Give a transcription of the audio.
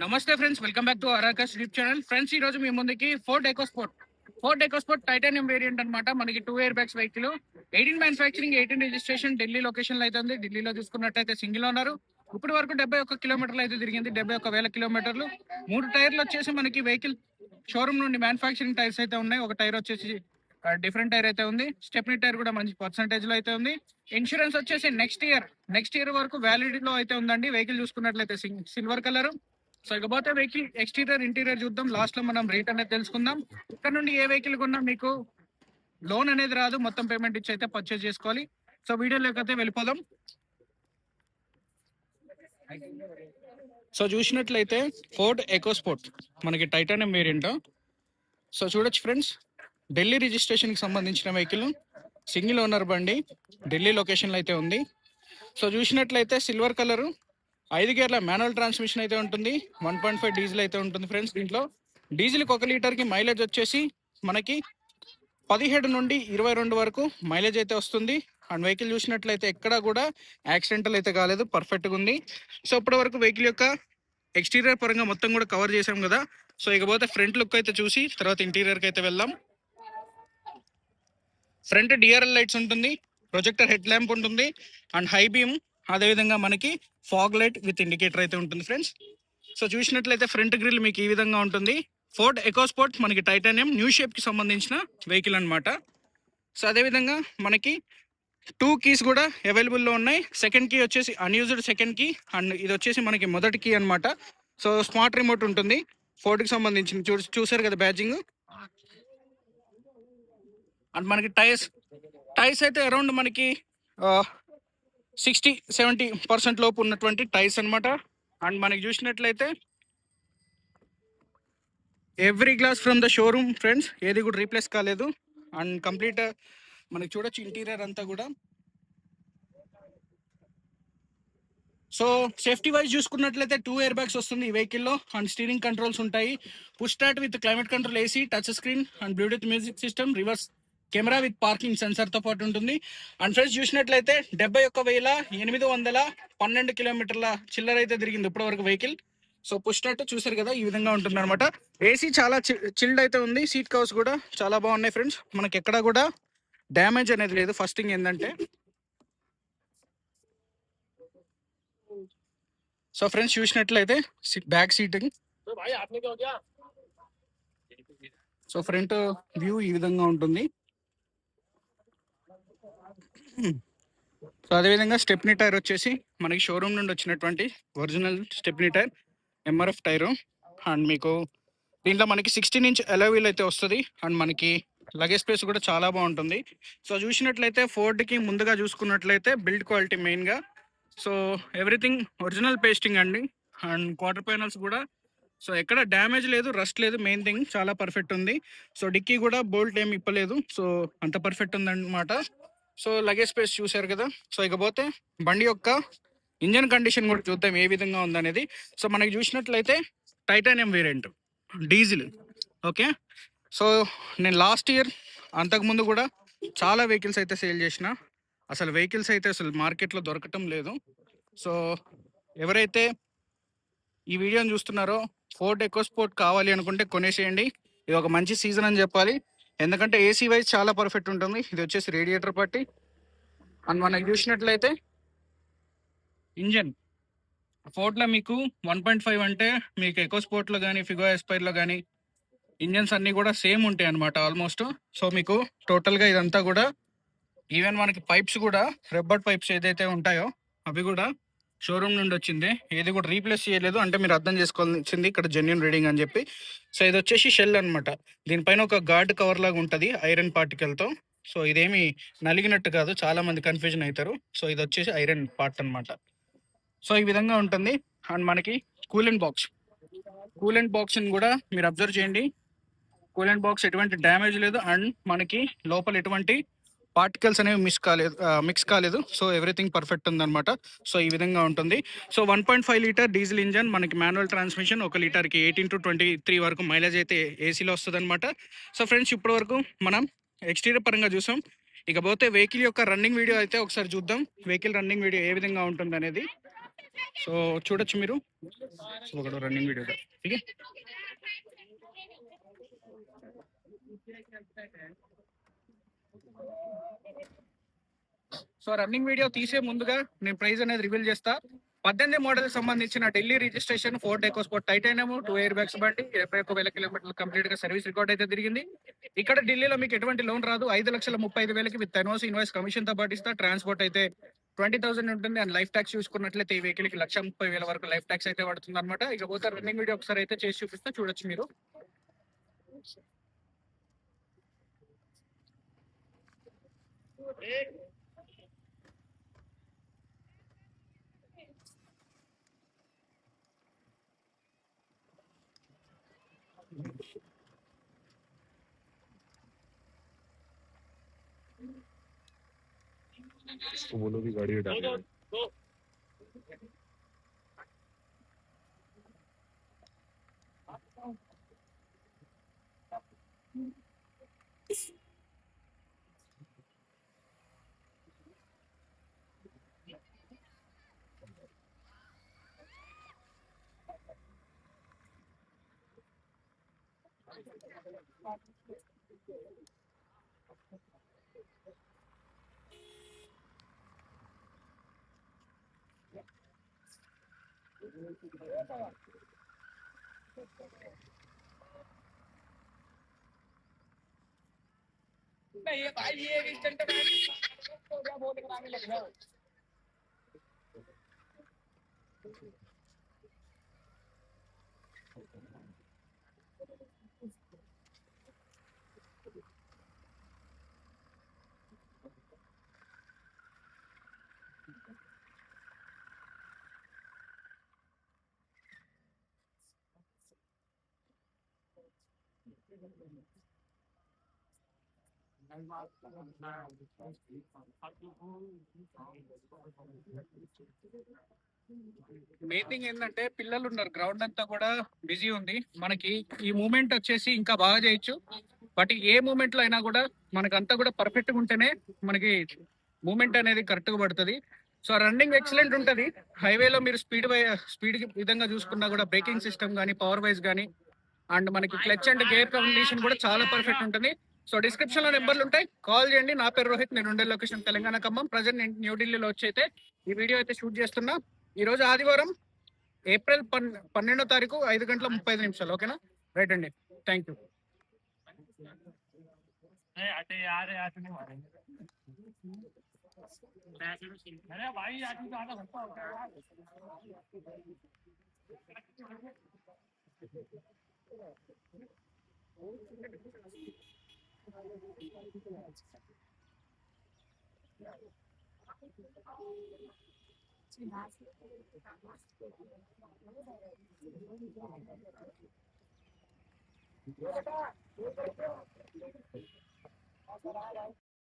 నమస్తే friends, welcome back to అరాకస్ YouTube channel. Friends, ఈ రోజు మీ ముందుకి ఫోర్డ్ ఎకోస్పోర్ట్ టైటానియం వేరియంట్ అనమాట. మనకి 2 air bags vehicle, 18 manufacturing, 18 registration, Delhi location లో అయితే ఉంది. ఢిల్లీలో చూసుకున్నట్టయితే సింగిల్ ఓనర్. ఇప్పటి వరకు 71 కిలోమీటర్లు అయితే తిరిగింది, 71,000 కిలోమీటర్లు. 3 టైర్లు వచ్చేసి మనకి వెహికల్ షోరూమ్ నుండి మ్యానుఫ్యాక్చరింగ్ టైర్స్ అయితే ఉన్నాయి. ఒక టైర్ వచ్చేసి డిఫరెంట్ టైర్ అయితే ఉంది. స్టెప్నీ టైర్ కూడా మంచి పర్సంటేజ్ లో అయితే ఉంది. ఇన్సూరెన్స్ వచ్చేసి నెక్స్ట్ ఇయర్ వరకు వ్యాలిడిటీలో అయితే ఉందండి. వెహికల్ చూసుకున్నట్లయితే సిల్వర్ కలర్. సో ఇకపోతే వెహికల్ ఎక్స్టీరియర్ ఇంటీరియర్ చూద్దాం. లాస్ట్ లో మనం రేట్ అనేది తెలుసుకుందాం. ఇక్కడ నుండి ఏ వెహికల్ కొన్నా మీకు లోన్ అనేది రాదు, మొత్తం పేమెంట్ ఇచ్చి అయితే పర్చేజ్ చేసుకోవాలి. సో వీడియోలోకి అయితే వెళ్ళిపోదాం. సో చూసినట్లయితే ఫోర్డ్ ఎకోస్పోర్ట్ మనకి టైటానియం వేరియంట్. సో చూడొచ్చు ఫ్రెండ్స్, ఢిల్లీ రిజిస్ట్రేషన్ కి సంబంధించిన వెహికల్, సింగిల్ ఓనర్ బండి, ఢిల్లీ లొకేషన్ లో అయితే ఉంది. సో చూసినట్లయితే సిల్వర్ కలర్, 5 గేర్ల మాన్యువల్ ట్రాన్స్మిషన్ అయితే ఉంటుంది. 1.5 డీజిల్ అయితే ఉంటుంది ఫ్రెండ్స్. దీంట్లో డీజిల్కి 1 లీటర్కి మైలేజ్ వచ్చేసి మనకి 17 నుండి 22 వరకు మైలేజ్ అయితే వస్తుంది. అండ్ వెహికల్ చూసినట్లయితే ఎక్కడ కూడా యాక్సిడెంటల్ అయితే కాలేదు, పర్ఫెక్ట్గా ఉంది. సో ఇప్పటి వరకు వెహికల్ యొక్క ఎక్స్టీరియర్ పరంగా మొత్తం కూడా కవర్ చేసాం కదా. సో ఇకపోతే ఫ్రంట్ లుక్ అయితే చూసి తర్వాత ఇంటీరియర్కి అయితే వెళ్దాం. ఫ్రంట్ డిఆర్ఎల్ లైట్స్ ఉంటుంది, ప్రొజెక్టర్ హెడ్ ల్యాంప్ ఉంటుంది, అండ్ హై బీమ్, అదేవిధంగా మనకి ఫాగ్ లైట్ విత్ ఇండికేటర్ అయితే ఉంటుంది ఫ్రెండ్స్. సో చూసినట్లయితే ఫ్రంట్ గ్రిల్ మీకు ఈ విధంగా ఉంటుంది. ఫోర్డ్ ఎకోస్పోర్ట్ మనకి టైటానియం న్యూ షేప్కి సంబంధించిన వెహికల్ అనమాట. సో అదేవిధంగా మనకి 2 కీస్ కూడా అవైలబుల్లో ఉన్నాయి. సెకండ్ కీ వచ్చేసి అన్యూజ్డ్ సెకండ్ కీ, అండ్ ఇది వచ్చేసి మనకి మొదటి కీ అనమాట. సో స్మార్ట్ రిమోట్ ఉంటుంది. ఫోర్డ్కి సంబంధించిన చూసారు కదా బ్యాడ్జింగ్. అండ్ మనకి టైర్స్ అయితే అరౌండ్ మనకి 60-70% లోపు ఉన్నటువంటి టైర్స్ అనమాట. అండ్ మనకి చూసినట్లయితే every glass from the showroom friends, ఏది కూడా రీప్లేస్ కాలేదు. అండ్ కంప్లీట్ మనకి చూడొచ్చు ఇంటీరియర్ అంతా కూడా. సో సేఫ్టీ వైజ్ చూసుకున్నట్లయితే 2 ఇయర్ బ్యాగ్స్ వస్తుంది ఈ వెహికల్లో. అండ్ స్టీరింగ్ కంట్రోల్స్ ఉంటాయి, push start with climate control, AC, touch screen, and Bluetooth music system, reverse camera with parking సెన్సర్తో పాటు ఉంటుంది. అండ్ ఫ్రెండ్స్ చూసినట్లయితే 71,812 కిలోమీటర్ల చిల్లర అయితే తిరిగింది ఇప్పటి వరకు వెహికల్. సో పుష్ స్టార్ట్ చూసారు కదా, ఈ విధంగా ఉంటుంది అనమాట. ఏసీ చాలా చిల్డ్ అయితే ఉంది, సీట్ కవర్స్ కూడా చాలా బాగున్నాయి ఫ్రెండ్స్. మనకి ఎక్కడ కూడా డ్యామేజ్ అనేది లేదు. ఫస్ట్ థింగ్ ఏంటంటే, సో ఫ్రెండ్స్ చూసినట్లయితే back seating, so front view ఈ విధంగా ఉంటుంది. సో అదేవిధంగా స్టెప్నీ టైర్ వచ్చేసి మనకి షోరూమ్ నుండి వచ్చినటువంటి original stepney tyre, MRF tyre. And మీకు దీంట్లో మనకి 16 ఇంచ్ అలాయ్ వీల్ అయితే వస్తుంది. అండ్ మనకి లగేజ్ స్పేస్ కూడా చాలా బాగుంటుంది. సో చూసినట్లయితే ఫోర్డ్కి ముందుగా చూసుకున్నట్లయితే బిల్డ్ క్వాలిటీ మెయిన్గా. సో ఎవ్రీథింగ్ ఒరిజినల్ పేస్టింగ్ అండి. అండ్ క్వార్టర్ ప్యానల్స్ కూడా సో ఎక్కడ డ్యామేజ్ లేదు, రస్ట్ లేదు, మెయిన్ థింగ్ చాలా పర్ఫెక్ట్ ఉంది. సో డిక్కీ కూడా బోల్ట్ ఏమి ఇప్పలేదు, సో అంత పర్ఫెక్ట్ ఉందన్నమాట. సో లగేజ్ స్పేస్ చూసారు కదా. సో ఇకపోతే బండి యొక్క ఇంజన్ కండిషన్ కూడా చూద్దాం ఏ విధంగా ఉందనేది. సో మనకి చూసినట్లయితే titanium variant diesel. Okay, so నేను లాస్ట్ ఇయర్ అంతకుముందు కూడా చాలా వెహికల్స్ అయితే సేల్ చేసిన. అసలు వెహికల్స్ అయితే అసలు మార్కెట్లో దొరకటం లేదు. సో ఎవరైతే ఈ వీడియోని చూస్తున్నారో ఫోర్డ్ ఎకోస్పోర్ట్ కావాలి అనుకుంటే కొనేసేయండి. ఇది ఒక మంచి సీజన్ అని చెప్పాలి, ఎందుకంటే ఏసీ వైజ్ చాలా పర్ఫెక్ట్ ఉంటుంది. ఇది వచ్చేసి రేడియేటర్ పట్టి. అండ్ మనకి చూసినట్లయితే ఇంజన్ ఫోర్డ్లో మీకు 1.5 అంటే మీకు ఎకోస్పోర్ట్లో కానీ ఫిగో ఎస్పైర్లో కానీ ఇంజన్స్ అన్నీ కూడా సేమ్ ఉంటాయి అనమాట ఆల్మోస్ట్. సో మీకు టోటల్గా ఇదంతా కూడా ఈవెన్ మనకి పైప్స్ కూడా రబ్బర్ పైప్స్ ఏదైతే ఉంటాయో అవి కూడా షోరూమ్ నుండి వచ్చింది, ఏది కూడా రీప్లేస్ చేయలేదు. అంటే మీరు అర్థం చేసుకోవాల్సింది ఇక్కడ జెన్యున్ రీడింగ్ అని చెప్పి. సో ఇది వచ్చేసి షెల్ అనమాట. దీనిపైన ఒక గార్డ్ కవర్ లాగా ఉంటుంది ఐరన్ పార్టికల్తో. సో ఇదేమి నలిగినట్టు కాదు, చాలా మంది కన్ఫ్యూజన్ అవుతారు. సో ఇది వచ్చేసి ఐరన్ పార్ట్ అనమాట. సో ఈ విధంగా ఉంటుంది. అండ్ మనకి కూలెంట్ బాక్స్ని కూడా మీరు అబ్జర్వ్ చేయండి. కూలెంట్ బాక్స్ ఎటువంటి డ్యామేజ్ లేదు, అండ్ మనకి లోపల ఎటువంటి పార్టికల్స్ అనేవి మిక్స్ కాలేదు. సో ఎవ్రీథింగ్ పర్ఫెక్ట్ ఉందన్నమాట. సో ఈ విధంగా ఉంటుంది. సో 1.5 లీటర్ డీజిల్ ఇంజన్, మనకి మాన్యువల్ ట్రాన్స్మిషన్, 1 లీటర్కి 18 to 23 వరకు మైలేజ్ అయితే ఏసీలో వస్తుంది అనమాట. సో ఫ్రెండ్స్ ఇప్పటి వరకు మనం ఎక్స్టీరియర్ పరంగా చూసాం. ఇకపోతే వెహికల్ యొక్క రన్నింగ్ వీడియో అయితే ఒకసారి చూద్దాం. వెహికల్ రన్నింగ్ వీడియో ఏ విధంగా ఉంటుంది అనేది. సో చూడొచ్చు మీరు ఒకడు రన్నింగ్ వీడియో ठीक है। సో రన్నింగ్ వీడియో తీసే ముందుగా నేను ప్రైస్ అనేది రివీల్ చేస్తా. 18 మోడల్ సంబంధించిన Delhi registration, Ford EcoSport titanium, 2 air bags బండి, 21,000 కిలోమీటర్లు కంప్లీట్ గా సర్వీస్ రికార్డ్ అయితే తిరిగింది. ఇక్కడ ఢిల్లీలో మీకు ఎటువంటి లోన్ రాదు. 5,35,000 విత్ ఎన్ఓసి ఇన్వాయిస్ కమిషన్ తో పాటు ఇస్తా. ట్రాన్స్పోర్ట్ అయితే 20,000 ఉంటుంది. అండ్ లైఫ్ ట్యాక్స్ చూసుకున్నట్లయితే ఈ వెహికల్ కి 1,30,000 వరకు లైఫ్ ట్యాక్స్ అయితే పడుతుంది అనమాట. ఇకపోతే రన్నింగ్ వీడియో ఒకసారి అయితే చేసి చూపిస్తా, చూడొచ్చు మీరు. इसको बोलो कि गाड़ी हटा दे। ये भाई ये इंस्टेंट क्या बोल कराने लग जाओ। మెయిన్ థింగ్ ఏంటంటే పిల్లలు ఉన్నారు, గ్రౌండ్ అంతా కూడా బిజీ ఉంది. మనకి ఈ మూమెంట్ వచ్చేసి ఇంకా బాగా చేయొచ్చు. బట్ ఏ మూమెంట్ లో అయినా కూడా మనకంతా కూడా పర్ఫెక్ట్ గా ఉంటేనే మనకి మూమెంట్ అనేది కరెక్ట్ గా పడుతుంది. సో రన్నింగ్ ఎక్సలెంట్ ఉంటుంది. హైవేలో మీరు స్పీడ్ విధంగా చూసుకున్నా కూడా బ్రేకింగ్ సిస్టమ్ కానీ, పవర్ వైజ్ కానీ, అండ్ మనకి క్లచ్ అండ్ గేర్ కండిషన్ కూడా చాలా పర్ఫెక్ట్ ఉంటుంది. సో డిస్క్రిప్షన్ లో నెంబర్లు ఉంటాయి, కాల్ చేయండి. నా పేరు రోహిత్, నేను ఉండే లొకేషన్ తెలంగాణ ఖమ్మం. ప్రజెంట్ నేను న్యూఢిల్లీలో వచ్చి అయితే ఈ వీడియో అయితే షూట్ చేస్తున్నా. ఈ రోజు ఆదివారం, ఏప్రిల్ 12వ తారీఖు 5:35. ఓకేనా, రైట్ అండి, థ్యాంక్ యూ. अरे भाई आदमी तो आधा घंटा हो गया।